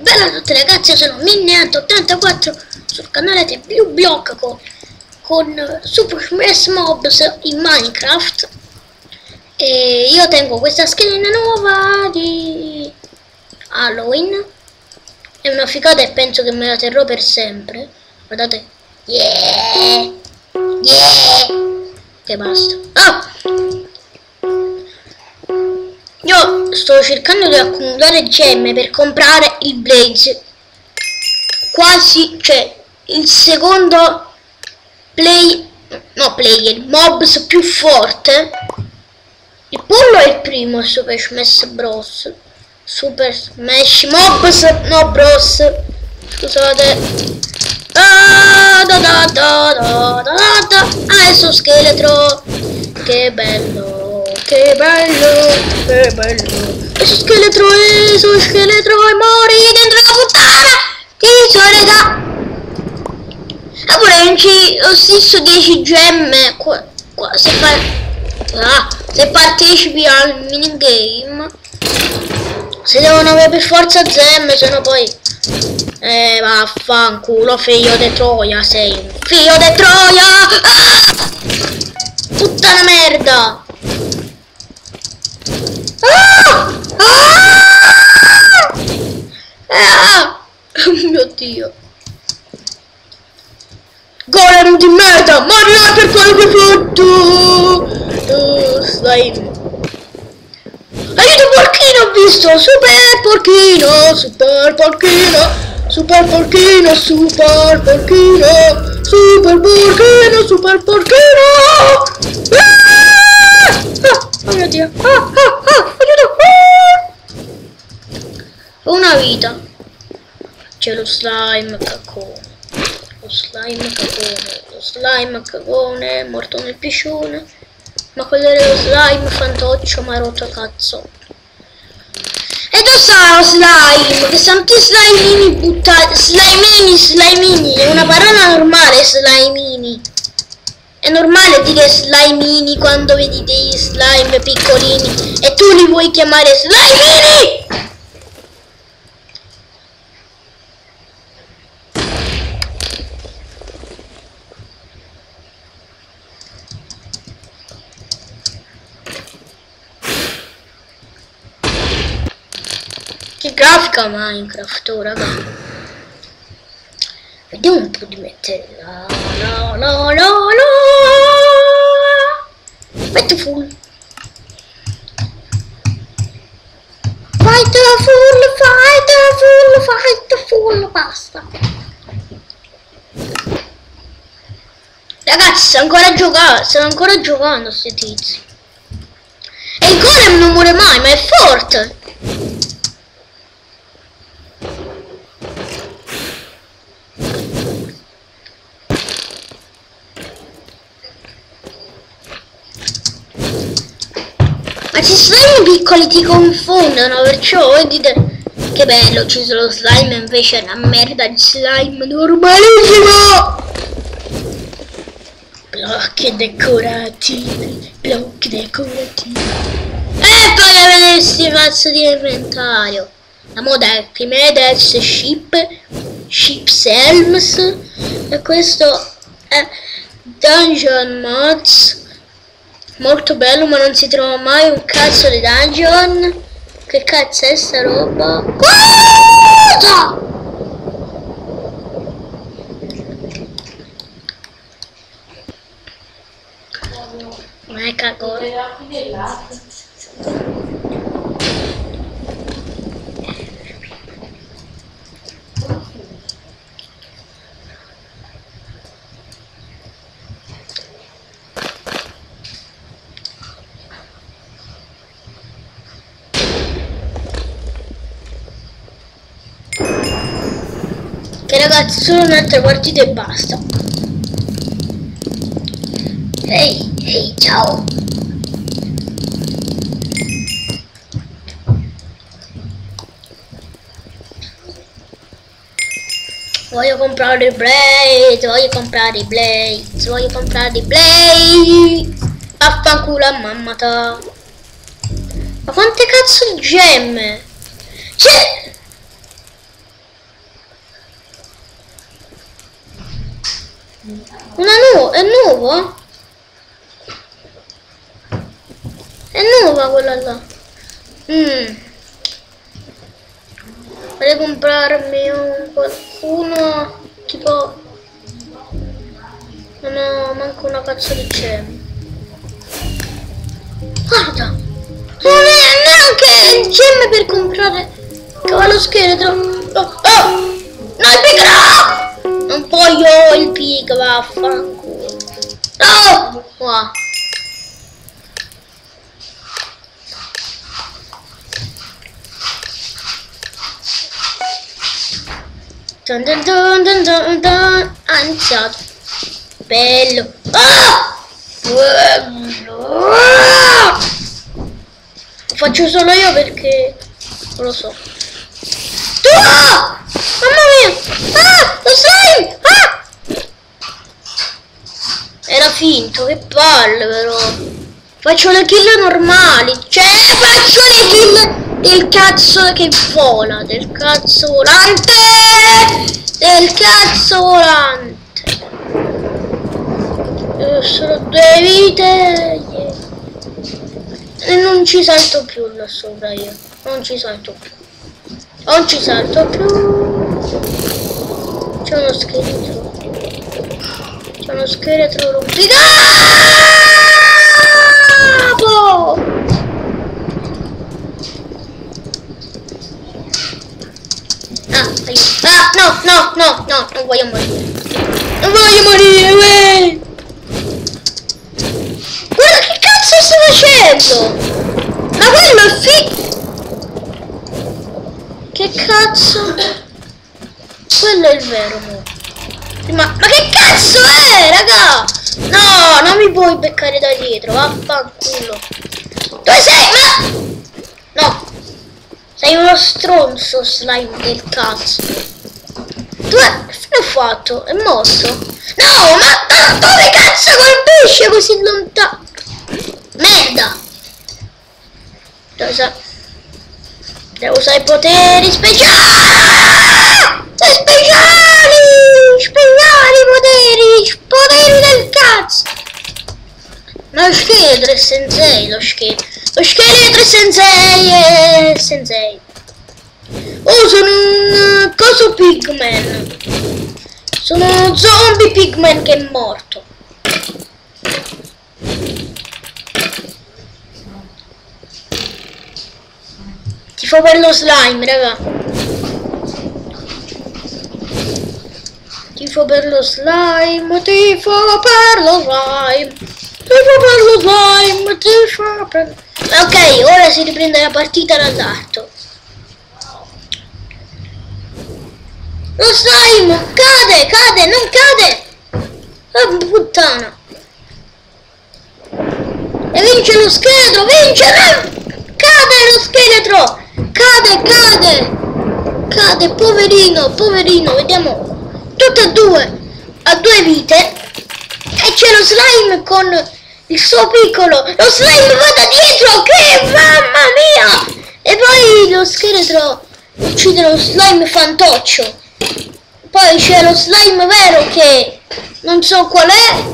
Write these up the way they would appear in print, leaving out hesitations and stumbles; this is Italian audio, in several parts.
Bella a tutti ragazzi, io sono Minneant84 sul canale di BlueBlock con Super Smash Mobs in Minecraft. E io tengo questa skin nuova di Halloween. È una figata e penso che me la terrò per sempre. Guardate. Yeah! Yeah! Che basta. Ah! Io sto cercando di accumulare gemme per comprare il Blaze. Quasi, cioè, il secondo player, mobs più forte. Il pollo è il primo, Super Smash Bros. Super Smash Mobs, no Bros. Scusate. Adesso scheletro. Che bello, che bello, che bello. Adesso scheletro e mori dentro la puttana. Che solita. Pure ho stesso 10 gemme. Se partecipi al minigame, se devono avere per forza gemme, se no poi vaffanculo, figlio di Troia, sei un figlio di Troia. Puttana merda. Oh mio Dio. Golem di merda, Mario per quello che hai fatto. Slime. Aiuto porchino, ho visto. Super porchino, super porchino, super porchino, super porchino, super porchino, super porchino. Oh mio Dio. Aiuto. Ho una vita. C'è lo slime caccone. Lo slime cagone è morto nel piscione. Ma quello era lo slime fantoccio, ma rotto cazzo. E dove sta lo slime? Che sono tutti slimini buttati. Slimini, è una parola normale, slimini. È normale dire slimini quando vedi dei slime piccolini e tu li vuoi chiamare slimini! Che grafica Minecraft, oh raga. Vediamo un po' di mettere la. Metti full. Fight full, basta. Ragazzi, stanno ancora giocando questi tizi. E il golem non muore mai, ma è forte. Ma ci slime piccoli ti confondono, perciò dite che bello, ci sono slime, invece è una merda di slime normalissimo. Blocchi decorativi. E poi avete sti mazzo di inventario. La moda è Primedex Ships Helms. E questo è Dungeon Mods. Molto bello, ma non si trova mai un cazzo di dungeon. Che cazzo è sta roba? Cosa? Ma è cagone. Che ragazzi, solo un'altra partita e basta. Ehi, ciao. Voglio comprare i Blades, Vaffanculo a mamma ta. Ma quante cazzo di gemme? C'è. È nuovo? È nuova quella là. Vorrei comprarmi qualcuno tipo. Non ho manco una cazzo di gemme. Guarda! Non è neanche gemme per comprare cavallo scheletro. Oh! No, il pig no! Non voglio il pig, vaffanculo. No! Wow. Dun dun dun dun dun dun. Ha iniziato. Bello. Ah! Bello. Lo faccio solo io perché non lo so. Ah! Mamma mia! Ah! Lo slime! Ah! Era finto, che palle però. Faccio le kill normali. Cioè faccio le kill del cazzo che vola. Del cazzo volante! Del cazzo volante! Solo 2 vite. Yeah. E non ci salto più là sopra io. Non ci salto più. Non ci salto più. C'è uno scheletro. C'è uno scheletro rompicapo! Ah, aiuto. Ah, no, non voglio morire. Non voglio morire, wey! Guarda che cazzo sto facendo? Ma quello è che cazzo? Quello è il vero mo. Ma che cazzo è, raga? No, non mi puoi beccare da dietro, vaffanculo. Dove sei? Ma... No. Sei uno stronzo, slime del cazzo. Dove... Che fine ho fatto? È morto? No, ma dove cazzo colpisce così lontano? Merda! Devo usare i poteri speciali! Speciali! Poteri del cazzo! Ma lo scheletro è sensei, lo scheletro è sensei. Oh, sono un coso pigman. Sono uno zombie pigman che è morto. Tifo per lo slime, raga. Tifo per lo slime. Ok, ora si riprende la partita dall'alto. Lo slime cade, non cade. Oh, puttana. E vince lo scheletro, vince. Cade lo scheletro. Cade, poverino, vediamo. Tutte e due a 2 vite. E c'è lo slime con il suo piccolo. Lo slime va da dietro, che mamma mia. E poi lo scheletro uccide lo slime fantoccio. Poi c'è lo slime vero che non so qual è,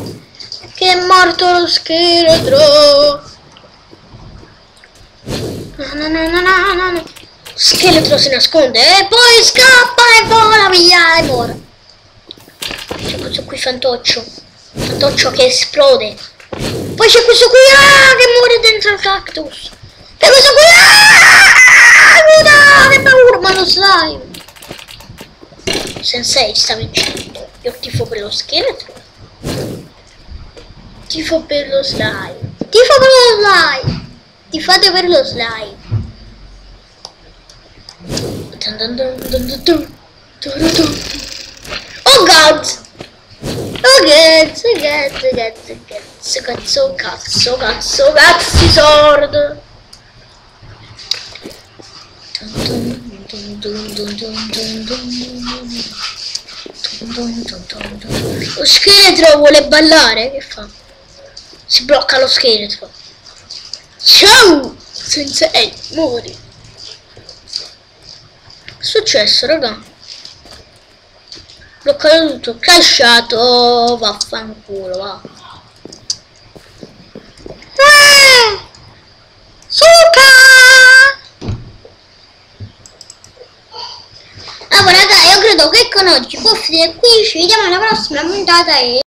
che è morto lo scheletro. No. Scheletro si nasconde e poi scappa e vola via e muore. C'è questo qui fantoccio che esplode. Poi c'è questo qui che muore dentro il cactus. E questo qui aiuta, che paura, ma lo slime. Sensei sta vincendo. Io tifo per lo scheletro. Tifo per lo slime. Tifate per lo slime. Oh god! Cazzo, sword! Lo scheletro vuole ballare, che fa? Si blocca lo scheletro. Ciao! Sensei, muori. Che è successo, raga? bloccato tutto, crashato, vaffanculo, va. Suca! Allora raga, io credo che con oggi può finire qui, ci vediamo alla prossima puntata e